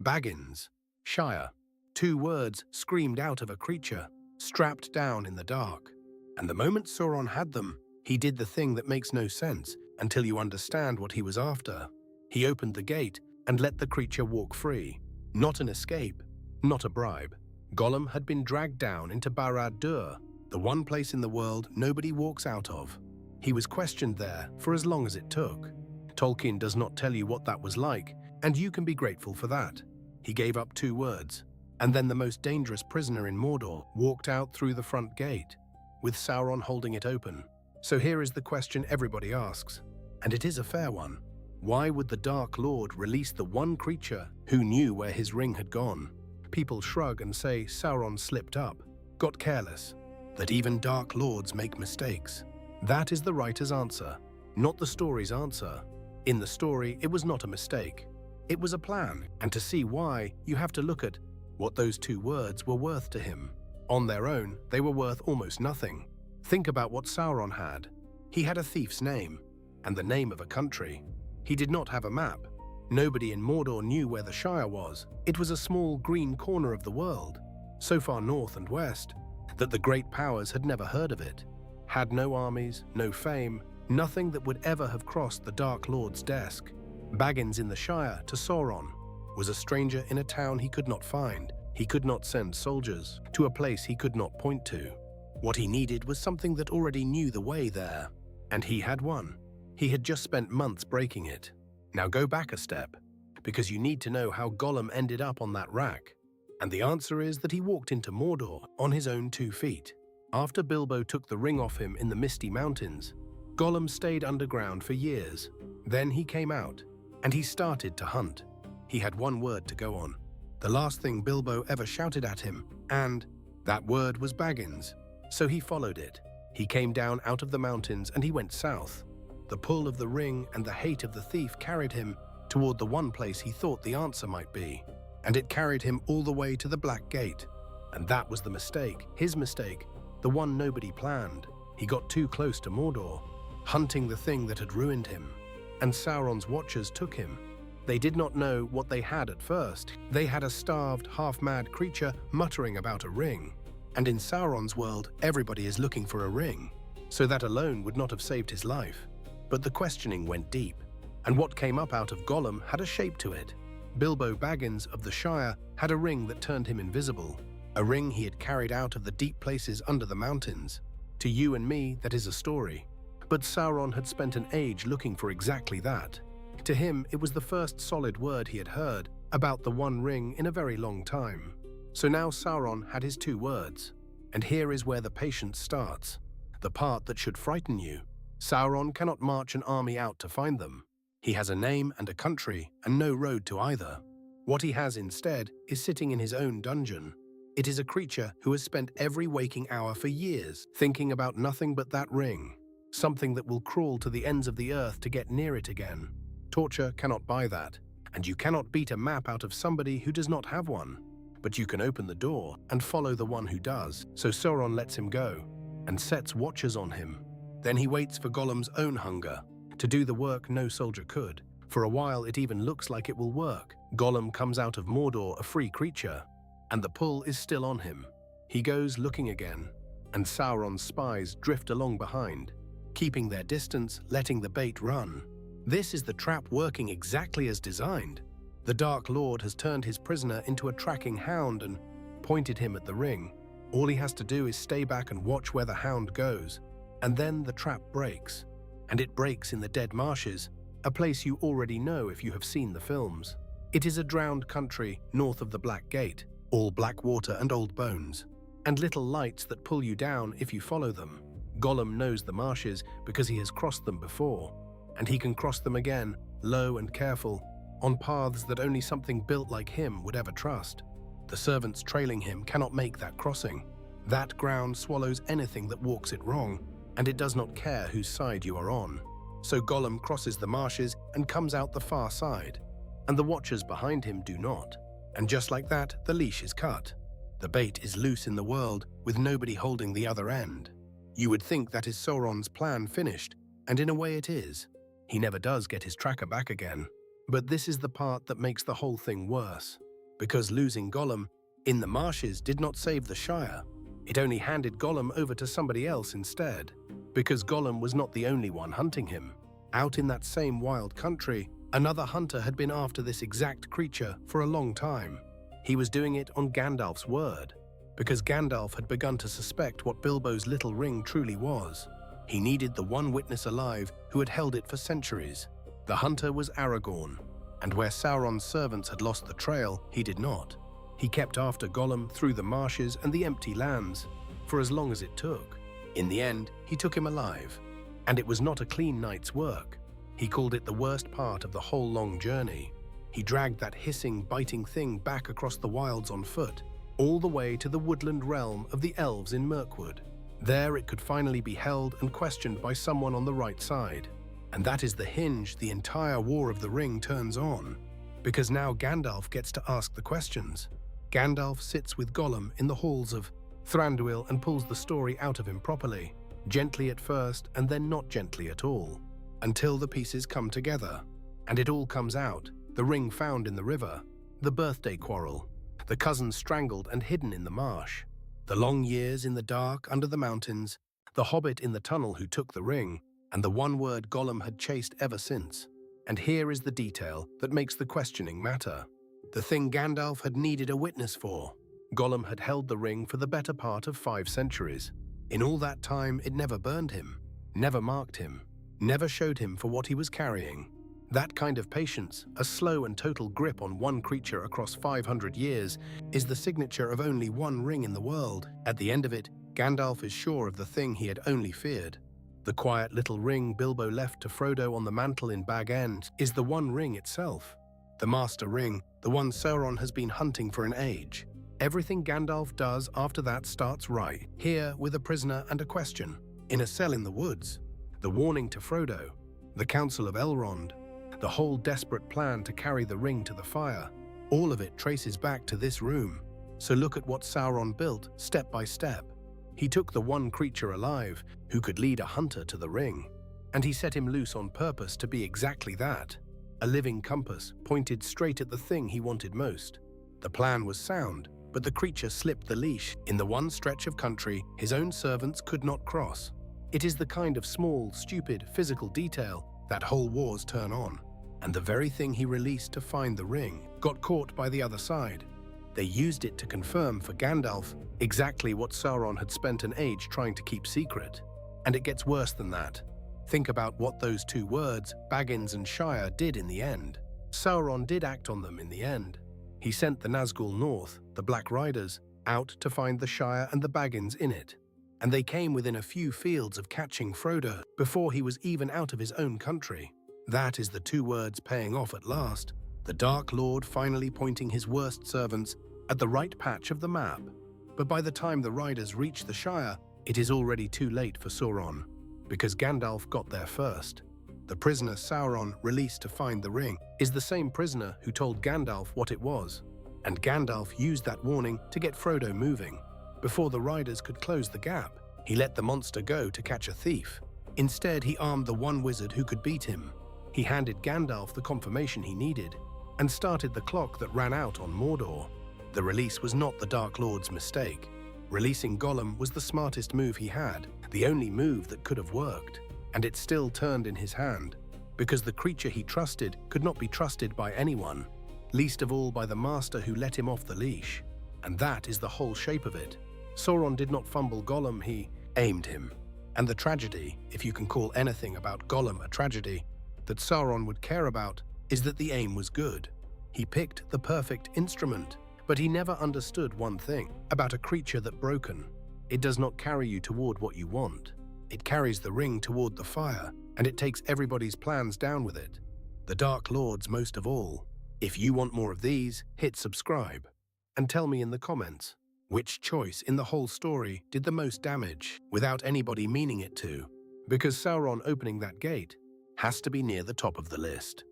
Baggins, Shire. 2 words screamed out of a creature, strapped down in the dark. And the moment Sauron had them, he did the thing that makes no sense until you understand what he was after. He opened the gate and let the creature walk free. Not an escape, not a bribe. Gollum had been dragged down into Barad-dûr, the one place in the world nobody walks out of. He was questioned there for as long as it took. Tolkien does not tell you what that was like, and you can be grateful for that. He gave up 2 words, and then the most dangerous prisoner in Mordor walked out through the front gate, with Sauron holding it open. So here is the question everybody asks, and it is a fair one. Why would the Dark Lord release the one creature who knew where his ring had gone? People shrug and say Sauron slipped up, got careless, that even Dark Lords make mistakes. That is the writer's answer, not the story's answer. In the story, it was not a mistake. It was a plan, and to see why, you have to look at what those 2 words were worth to him. On their own, they were worth almost nothing. Think about what Sauron had. He had a thief's name, and the name of a country. He did not have a map. Nobody in Mordor knew where the Shire was. It was a small green corner of the world, so far north and west, that the great powers had never heard of it. Had no armies, no fame, nothing that would ever have crossed the Dark Lord's desk. Baggins in the Shire to Sauron was a stranger in a town he could not find. He could not send soldiers to a place he could not point to. What he needed was something that already knew the way there, and he had one. He had just spent months breaking it. Now go back a step, because you need to know how Gollum ended up on that rack. And the answer is that he walked into Mordor on his own 2 feet. After Bilbo took the ring off him in the Misty Mountains, Gollum stayed underground for years. Then he came out, and he started to hunt. He had 1 word to go on, the last thing Bilbo ever shouted at him, and that word was Baggins. So he followed it. He came down out of the mountains and he went south. The pull of the ring and the hate of the thief carried him toward the one place he thought the answer might be. And it carried him all the way to the Black Gate. And that was the mistake, his mistake, the one nobody planned. He got too close to Mordor, hunting the thing that had ruined him. And Sauron's watchers took him. They did not know what they had at first. They had a starved, half-mad creature muttering about a ring. And in Sauron's world, everybody is looking for a ring. So that alone would not have saved his life. But the questioning went deep, and what came up out of Gollum had a shape to it. Bilbo Baggins of the Shire had a ring that turned him invisible, a ring he had carried out of the deep places under the mountains. To you and me, that is a story. But Sauron had spent an age looking for exactly that. To him, it was the first solid word he had heard about the one ring in a very long time. So now Sauron had his 2 words. And here is where the patience starts, the part that should frighten you. Sauron cannot march an army out to find them. He has a name and a country, and no road to either. What he has instead is sitting in his own dungeon. It is a creature who has spent every waking hour for years thinking about nothing but that ring, something that will crawl to the ends of the earth to get near it again. Torture cannot buy that, and you cannot beat a map out of somebody who does not have one. But you can open the door and follow the one who does. So Sauron lets him go and sets watchers on him. Then he waits for Gollum's own hunger to do the work no soldier could. For a while it even looks like it will work. Gollum comes out of Mordor a free creature, and the pull is still on him. He goes looking again, and Sauron's spies drift along behind, keeping their distance, letting the bait run. This is the trap working exactly as designed. The Dark Lord has turned his prisoner into a tracking hound and pointed him at the ring. All he has to do is stay back and watch where the hound goes. And then the trap breaks. And it breaks in the Dead Marshes, a place you already know if you have seen the films. It is a drowned country north of the Black Gate, all black water and old bones, and little lights that pull you down if you follow them. Gollum knows the marshes because he has crossed them before, and he can cross them again, low and careful, on paths that only something built like him would ever trust. The servants trailing him cannot make that crossing. That ground swallows anything that walks it wrong, and it does not care whose side you are on. So Gollum crosses the marshes and comes out the far side, and the watchers behind him do not. And just like that, the leash is cut. The bait is loose in the world, with nobody holding the other end. You would think that is Sauron's plan finished, and in a way it is. He never does get his tracker back again. But this is the part that makes the whole thing worse. because losing Gollum in the marshes did not save the Shire. It only handed Gollum over to somebody else instead, because Gollum was not the only one hunting him. Out in that same wild country, another hunter had been after this exact creature for a long time. He was doing it on Gandalf's word, because Gandalf had begun to suspect what Bilbo's little ring truly was. He needed the one witness alive who had held it for centuries. The hunter was Aragorn, and where Sauron's servants had lost the trail, he did not. He kept after Gollum through the marshes and the empty lands, for as long as it took. In the end, he took him alive, and it was not a clean night's work. He called it the worst part of the whole long journey. He dragged that hissing, biting thing back across the wilds on foot, all the way to the woodland realm of the elves in Mirkwood. There it could finally be held and questioned by someone on the right side. And that is the hinge the entire War of the Ring turns on, because now Gandalf gets to ask the questions. Gandalf sits with Gollum in the halls of Thranduil and pulls the story out of him properly, gently at first and then not gently at all, until the pieces come together. And it all comes out: the ring found in the river, the birthday quarrel, the cousins strangled and hidden in the marsh, the long years in the dark under the mountains, the hobbit in the tunnel who took the ring, and the one word Gollum had chased ever since. And here is the detail that makes the questioning matter. The thing Gandalf had needed a witness for. Gollum had held the ring for the better part of 5 centuries. In all that time, it never burned him, never marked him, never showed him for what he was carrying. That kind of patience, a slow and total grip on one creature across 500 years, is the signature of only one ring in the world. At the end of it, Gandalf is sure of the thing he had only feared. The quiet little ring Bilbo left to Frodo on the mantle in Baggins is the one ring itself. The Master Ring, the one Sauron has been hunting for an age. Everything Gandalf does after that starts right here with a prisoner and a question, in a cell in the woods, the warning to Frodo, the Council of Elrond, the whole desperate plan to carry the ring to the fire. All of it traces back to this room. So look at what Sauron built step by step. He took the one creature alive who could lead a hunter to the ring, and he set him loose on purpose to be exactly that, a living compass pointed straight at the thing he wanted most. The plan was sound, but the creature slipped the leash in the one stretch of country his own servants could not cross. It is the kind of small, stupid, physical detail that whole wars turn on, and the very thing he released to find the ring got caught by the other side. They used it to confirm for Gandalf exactly what Sauron had spent an age trying to keep secret. And it gets worse than that. Think about what those 2 words, Baggins and Shire, did in the end. Sauron did act on them in the end. He sent the Nazgul North, the Black Riders, out to find the Shire and the Baggins in it. And they came within a few fields of catching Frodo before he was even out of his own country. That is the 2 words paying off at last. The Dark Lord finally pointing his worst servants at the right patch of the map. But by the time the riders reach the Shire, it is already too late for Sauron, because Gandalf got there first. The prisoner Sauron released to find the ring is the same prisoner who told Gandalf what it was, and Gandalf used that warning to get Frodo moving. Before the riders could close the gap, he let the monster go to catch a thief. Instead, he armed the one wizard who could beat him. He handed Gandalf the confirmation he needed, and started the clock that ran out on Mordor. The release was not the Dark Lord's mistake. Releasing Gollum was the smartest move he had, the only move that could have worked. And it still turned in his hand, because the creature he trusted could not be trusted by anyone, least of all by the master who let him off the leash. And that is the whole shape of it. Sauron did not fumble Gollum, he aimed him. And the tragedy, if you can call anything about Gollum a tragedy, that Sauron would care about is that the aim was good. He picked the perfect instrument, but he never understood one thing about a creature that broken. It does not carry you toward what you want. It carries the ring toward the fire, and it takes everybody's plans down with it. The Dark Lords most of all. If you want more of these, hit subscribe. And tell me in the comments, which choice in the whole story did the most damage without anybody meaning it to? Because Sauron opening that gate has to be near the top of the list.